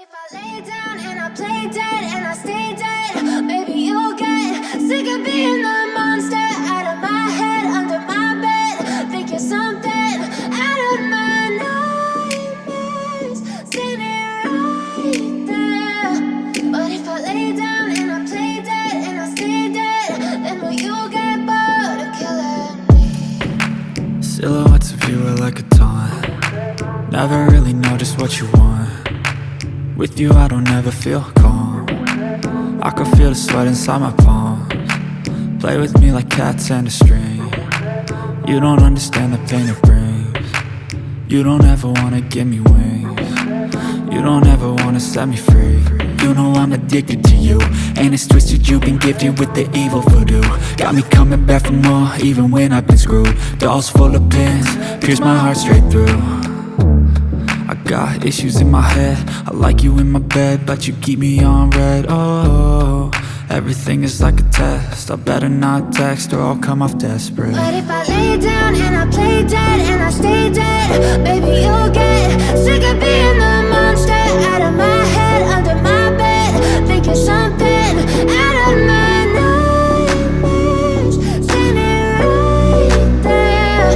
if I lay down and I play dead and I stay dead, maybe you'll get sick of being the monster out of my head, under my bed. Think you're something out of my nightmares, standing right there. But if I lay down and I play dead and I stay dead, then will you get bored of killing me? Silhouettes of you are like a taunt. Never really know just what you want. With you I don't ever feel calm. I can feel the sweat inside my palms. Play with me like cats and a string. You don't understand the pain it brings. You don't ever wanna give me wings. You don't ever wanna set me free. You know I'm addicted to you, and it's twisted, you've been gifted with the evil voodoo. Got me coming back for more, even when I've been screwed. Dolls full of pins, pierce my heart straight through. I got issues in my head, I like you in my bed, but you keep me on red. Oh, everything is like a test, I better not text or I'll come off desperate. But if I lay down and I play dead and I stay dead, baby you'll get sick of being the monster out of my head, under my bed. Think you're something out of my nightmares, standing right there.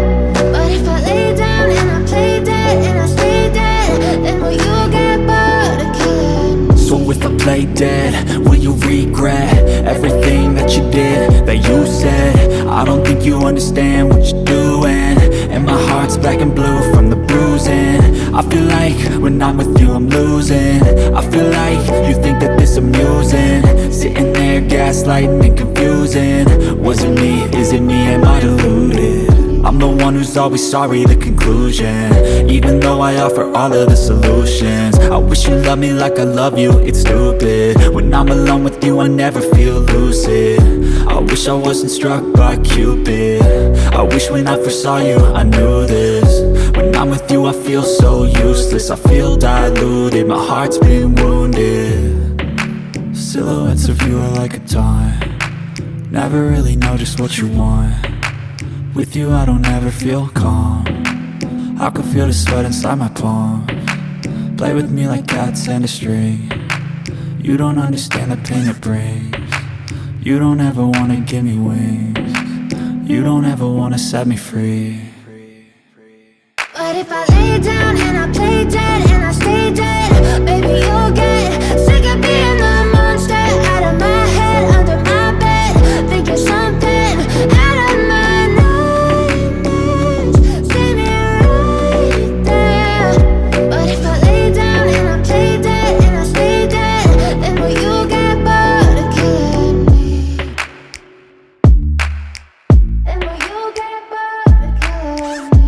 But if I lay down and I play dead and I stay dead, then will you get bored of killing me? So if I play dead, will you regret everything that you did, that you said? I don't think you understand what you're doing, and my heart's black and blue from the bruising. I feel like when I'm with you I'm losing. I feel like you think that this amusing, sitting there gaslighting and confusing. Was it me? Is it me? Am I deluded? I'm the one who's always sorry, the conclusion, even though I offer all of the solutions. I wish you loved me like I love you, it's stupid. When I'm alone with you I never feel lucid. I wish I wasn't struck by Cupid. I wish when I first saw you I knew this. When I'm with you I feel so useless, I feel diluted, my heart's been wounded. Silhouettes of you are like a taunt. Never really know just what you want. With you I don't ever feel calm. I can feel the sweat inside my palms. Play with me like cats and a string. You don't understand the pain it brings. You don't ever wanna give me wings. You don't ever wanna set me free. But if I lay down and I play dead and I stay dead, baby you'll get sick of being the monster out of my head, under my bed. Think you're something out of my nightmares, standing right there. But if I lay down and I play dead and I stay dead, then will you get bored of killing me? Then will you get bored of killing me?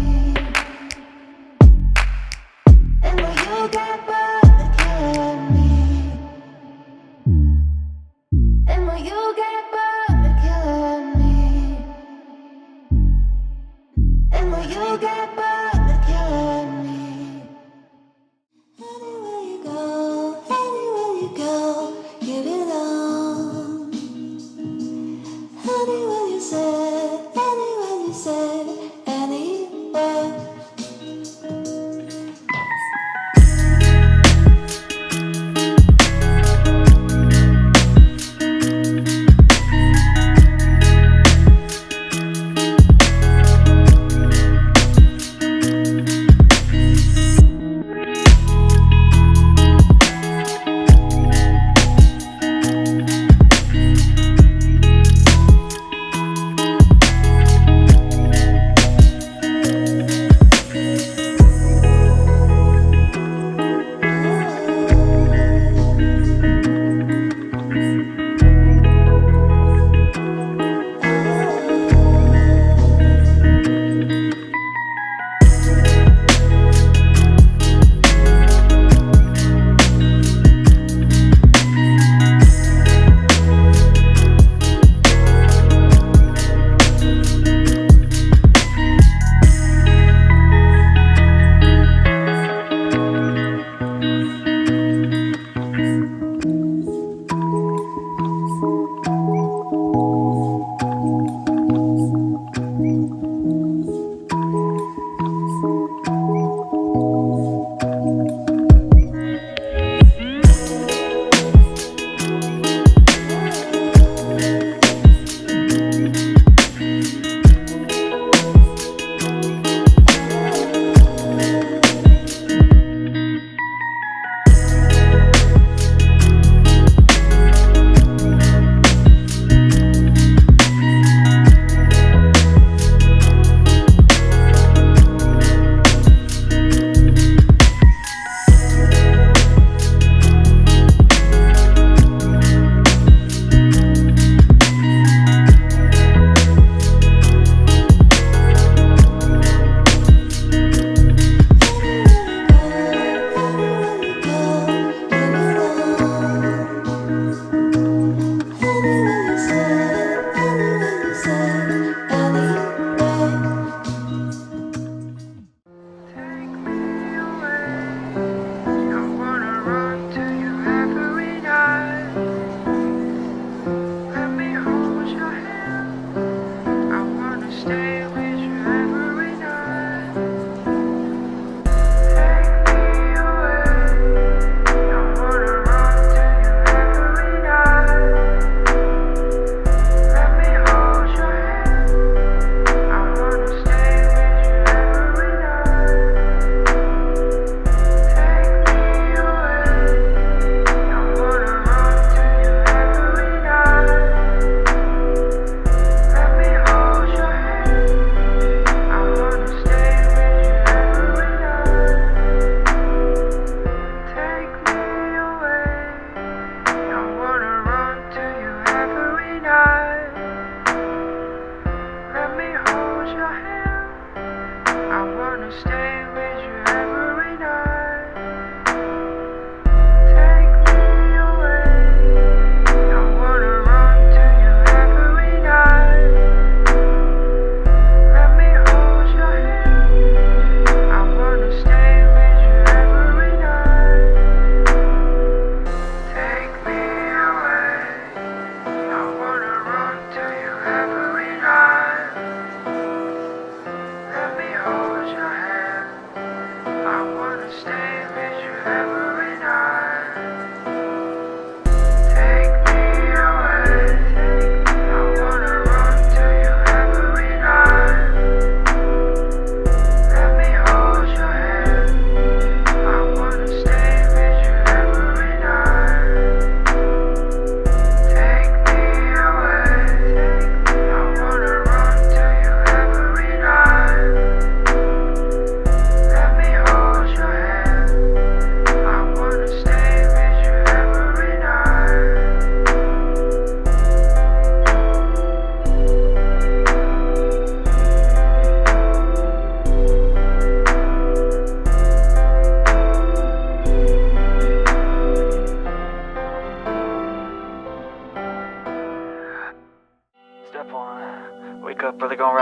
And will you get bored?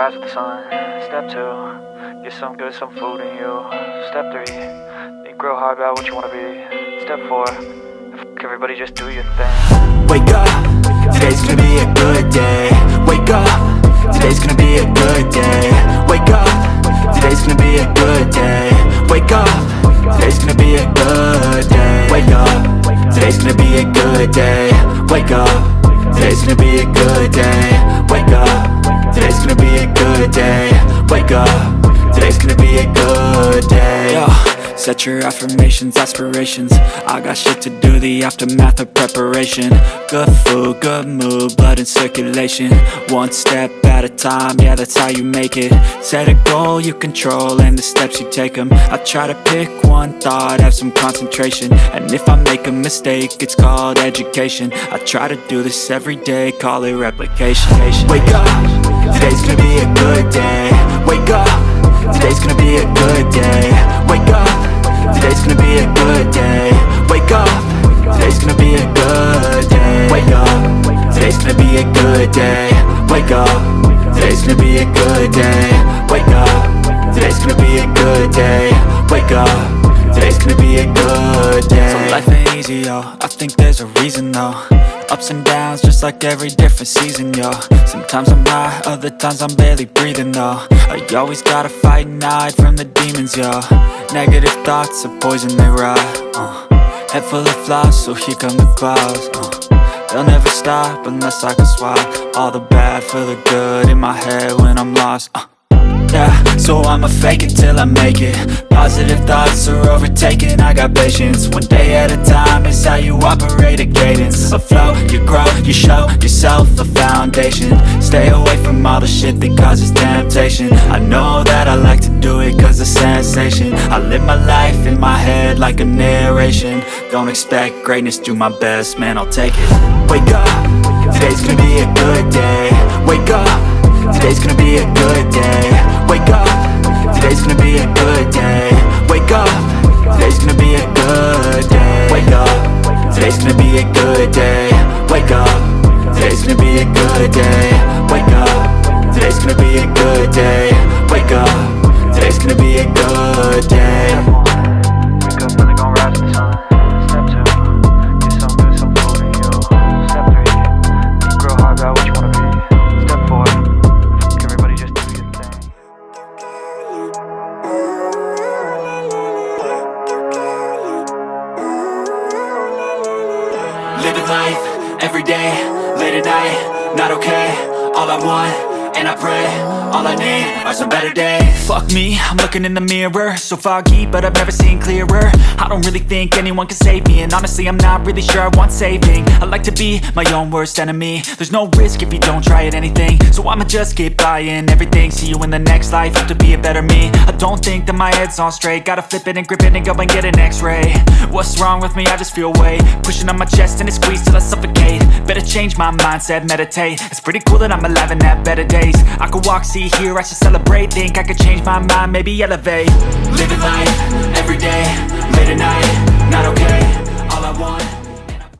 rise with the sun. Step 2, get some good, some food in you. Step 3, think real hard about what you wanna be. Step 4, everybody just do your thing. Wake up, today's gonna be a good day. Wake up, today's gonna be a good day. Wake up, today's gonna be a good day. Wake up, today's gonna be a good day. Wake up, today's gonna be a good day. Wake up, today's gonna be a good day. Wake up, today's gonna be a good day. Wake up, today's gonna be a good day. Yo, set your affirmations, aspirations. I got shit to do, the aftermath of preparation. Good food, good mood, blood in circulation. One step at a time, yeah, that's how you make it. Set a goal you control and the steps you take them. I try to pick one thought, have some concentration. And if I make a mistake, it's called education. I try to do this every day, call it replication. Wake up, today's gonna be a good day. Wake up, today's gonna be a good day. Wake up, today's gonna be a good day. Wake up, today's gonna be a good day. Wake up, today's gonna be a good day. Wake up, today's gonna be a good day. Wake up, today's gonna be a good day. Wake up, today's gonna be a good day. So life ain't easy, yo, I think there's a reason though. Ups and downs, just like every different season, yo. Sometimes I'm high, other times I'm barely breathing, though. I always gotta fight and hide from the demons, yo. Negative thoughts are poison, they rot. Head full of flies, so here come the clouds. They'll never stop unless I can swap all the bad for the good in my head when I'm lost. Yeah, so I'ma fake it till I make it. Positive thoughts are overtaken, I got patience. One day at a time is how you operate a cadence. A flow, you grow, you show yourself a foundation. Stay away from all the shit that causes temptation. I know that I like to do it cause it's sensation. I live my life in my head like a narration. Don't expect greatness, do my best, man, I'll take it. Wake up, today's gonna be a good day. Wake up, today's gonna be a good day. Wake up, today's gonna be a good day. Wake up, today's gonna be a good day. Wake up, today's gonna be a good day. Wake up, today's gonna be a good day. Wake up, today's gonna be a good day. Wake up, today's gonna be a good day. Wake up, really gon' rise with the sun. Step 2, get some good, some food in you. Step 3, think real hard about what you wanna be. Step 4, everybody just do your thing. Living life, every day, late at night, not okay. All I want, and I pray, all I need are some better days. Fuck me, I'm looking in the mirror, so foggy, but I've never seen clearer. I don't really think anyone can save me, and honestly I'm not really sure I want saving. I like to be my own worst enemy. There's no risk if you don't try at anything, so I'ma just keep buying everything. See you in the next life, have to be a better me. I don't think that my head's on straight, gotta flip it and grip it and go and get an x-ray. What's wrong with me? I just feel weight pushing on my chest and it squeezes till I suffocate. Better change my mindset, meditate. It's pretty cool that I'm alive and have better days. I could walk, see, hear, I should celebrate. Think I could change my mind, maybe elevate. Living life, every day, late at night, not okay.